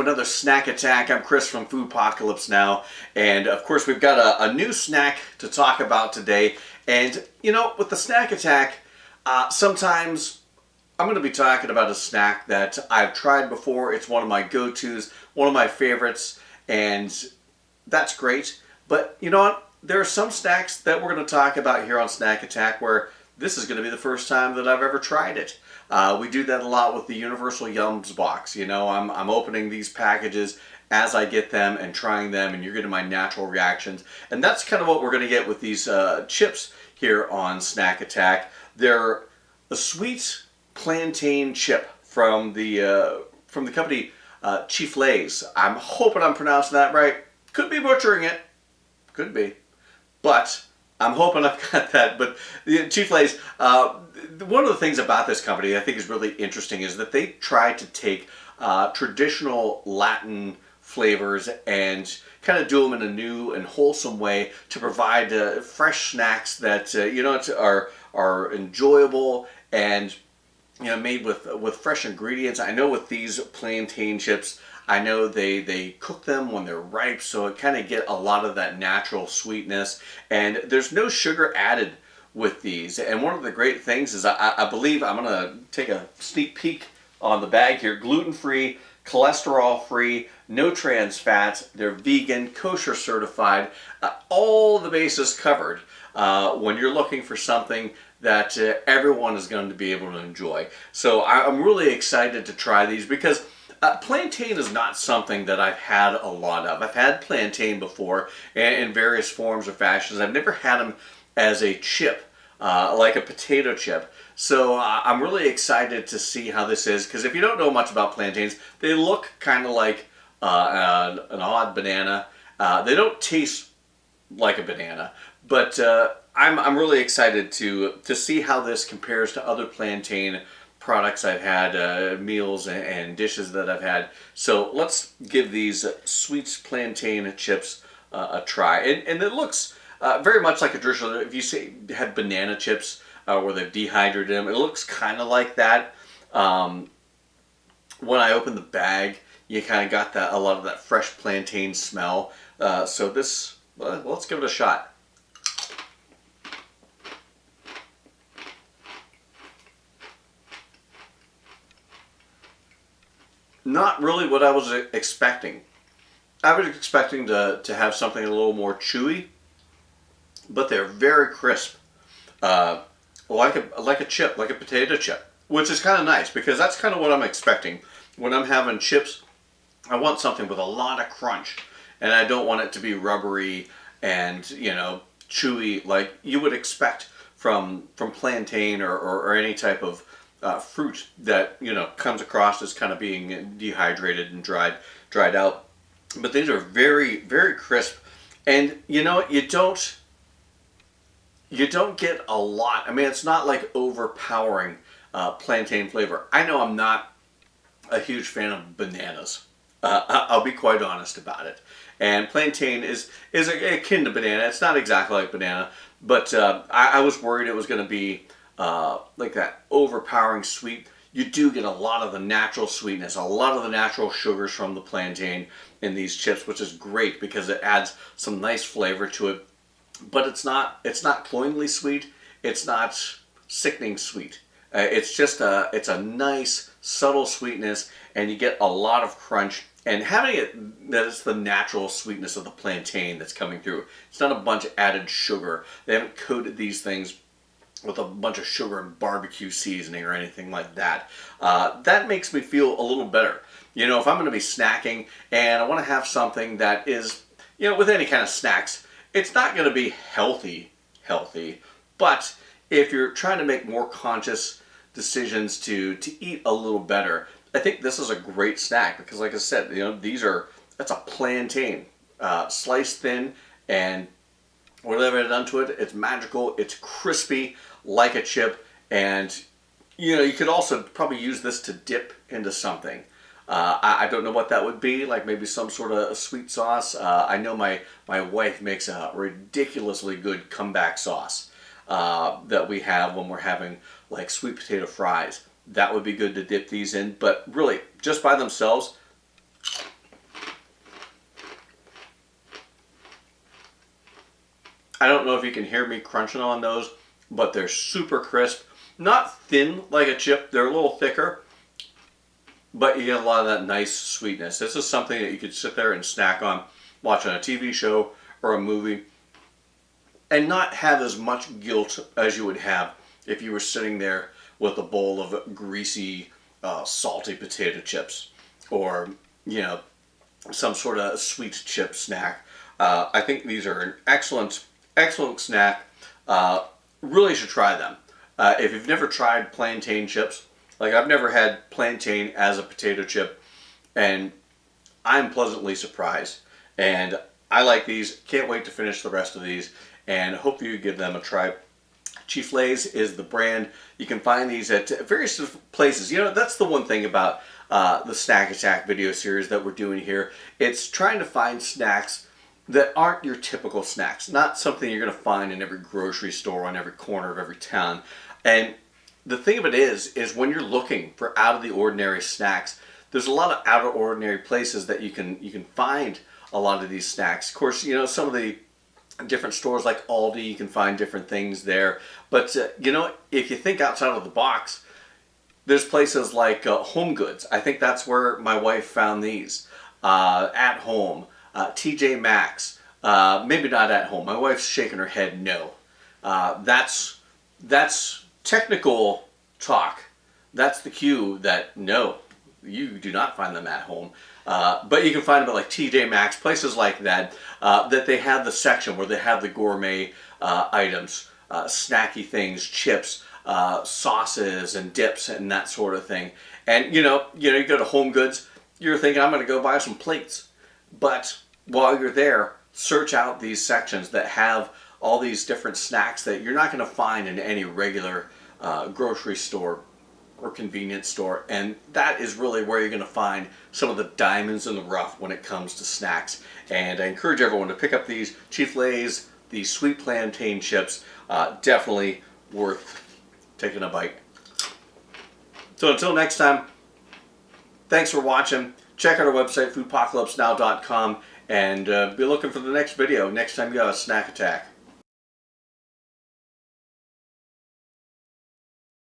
another snack attack. I'm Chris from Foodpocalypse Now, and of course we've got a new snack to talk about today. And you know, with the snack attack, sometimes I'm going to be talking about a snack that I've tried before. It's one of my go-tos, one of my favorites, and that's great. But you know what? There are some snacks that we're going to talk about here on Snack Attack where this is going to be the first time that I've ever tried it. We do that a lot with the Universal Yums box. You know, I'm opening these packages as I get them and trying them, and you're getting my natural reactions. And that's kind of what we're going to get with these chips here on Snack Attack. They're a sweet plantain chip from the company Chifles. I'm hoping I'm pronouncing that right. Could be butchering it. Could be. But I'm hoping I've got that. But the Chifles, one of the things about this company I think is really interesting is that they try to take traditional Latin flavors and kind of do them in a new and wholesome way to provide fresh snacks that you know are enjoyable and made with fresh ingredients. I know with these plantain chips, I know they cook them when they're ripe, so it kind of get a lot of that natural sweetness, and there's no sugar added with these. And one of the great things is I believe, I'm gonna take a sneak peek on the bag here, gluten-free, cholesterol-free, no trans fats, they're vegan, kosher certified, all the bases covered when you're looking for something that everyone is going to be able to enjoy. So I'm really excited to try these because plantain is not something that I've had a lot of. I've had plantain before in various forms or fashions. I've never had them as a chip, like a potato chip. So I'm really excited to see how this is, because if you don't know much about plantains, they look kind of like an odd banana. They don't taste like a banana, but I'm really excited to see how this compares to other plantain products I've had, meals and dishes that I've had. So let's give these sweet plantain chips a try. And it looks very much like a traditional, if you say had banana chips where they've dehydrated them, it looks kind of like that. When I opened the bag, you kind of got a lot of that fresh plantain smell. So this, let's give it a shot. Not really what I was expecting. I was expecting to have something a little more chewy, but they're very crisp, like a chip, like a potato chip, which is kind of nice because that's kind of what I'm expecting. When I'm having chips, I want something with a lot of crunch, and I don't want it to be rubbery and chewy like you would expect from plantain or any type of fruit that comes across as kind of being dehydrated and dried out. But these are very, very crisp, and you don't get a lot. I mean, it's not like overpowering plantain flavor. I know I'm not a huge fan of bananas. I'll be quite honest about it. And plantain is akin to banana. It's not exactly like banana, but I was worried it was going to be like that overpowering sweet. You do get a lot of the natural sweetness, a lot of the natural sugars from the plantain in these chips, which is great because it adds some nice flavor to it. But it's not cloyingly sweet. It's not sickening sweet. It's just it's a nice subtle sweetness, and you get a lot of crunch. And having it that it's the natural sweetness of the plantain that's coming through. It's not a bunch of added sugar. They haven't coated these things with a bunch of sugar and barbecue seasoning or anything like that. That makes me feel a little better. If I'm going to be snacking and I want to have something that is, with any kind of snacks, it's not going to be healthy, but if you're trying to make more conscious decisions to eat a little better, I think this is a great snack because, like I said, that's a plantain, sliced thin, and whatever they've done to it, it's magical. It's crispy like a chip, and you could also probably use this to dip into something. I don't know what that would be, like maybe some sort of sweet sauce. I know my wife makes a ridiculously good comeback sauce that we have when we're having like sweet potato fries. That would be good to dip these in, but really, just by themselves, I don't know if you can hear me crunching on those, but they're super crisp. Not thin like a chip, they're a little thicker, but you get a lot of that nice sweetness. This is something that you could sit there and snack on, watch on a TV show or a movie, and not have as much guilt as you would have if you were sitting there with a bowl of greasy, salty potato chips, or, you know, some sort of sweet chip snack. I think these are an excellent, excellent snack. Really should try them. If you've never tried plantain chips, like I've never had plantain as a potato chip, and I'm pleasantly surprised. And I like these. Can't wait to finish the rest of these, and hope you give them a try. Chifles is the brand. You can find these at various places. You know, that's the one thing about the Snack Attack video series that we're doing here. It's trying to find snacks that aren't your typical snacks. Not something you're going to find in every grocery store, on every corner of every town. And the thing of it is when you're looking for out of the ordinary snacks, there's a lot of out of ordinary places that you can find a lot of these snacks. Of course, you know, some of the different stores like Aldi, you can find different things there. But you know, if you think outside of the box, there's places like Home Goods. I think that's where my wife found these. At Home, TJ Maxx. Maybe not At Home. My wife's shaking her head no. That's technical talk. That's the cue that no, you do not find them at home. But you can find them at like TJ Maxx, places like that, that they have the section where they have the gourmet items, snacky things, chips, sauces and dips and that sort of thing. And you go to Home Goods, you're thinking, I'm going to go buy some plates. But while you're there, search out these sections that have all these different snacks that you're not going to find in any regular grocery store or convenience store. And that is really where you're going to find some of the diamonds in the rough when it comes to snacks. And I encourage everyone to pick up these Chifles, these sweet plantain chips. Definitely worth taking a bite. So until next time, thanks for watching. Check out our website, foodpocalypsenow.com, and be looking for the next video next time you got a snack attack.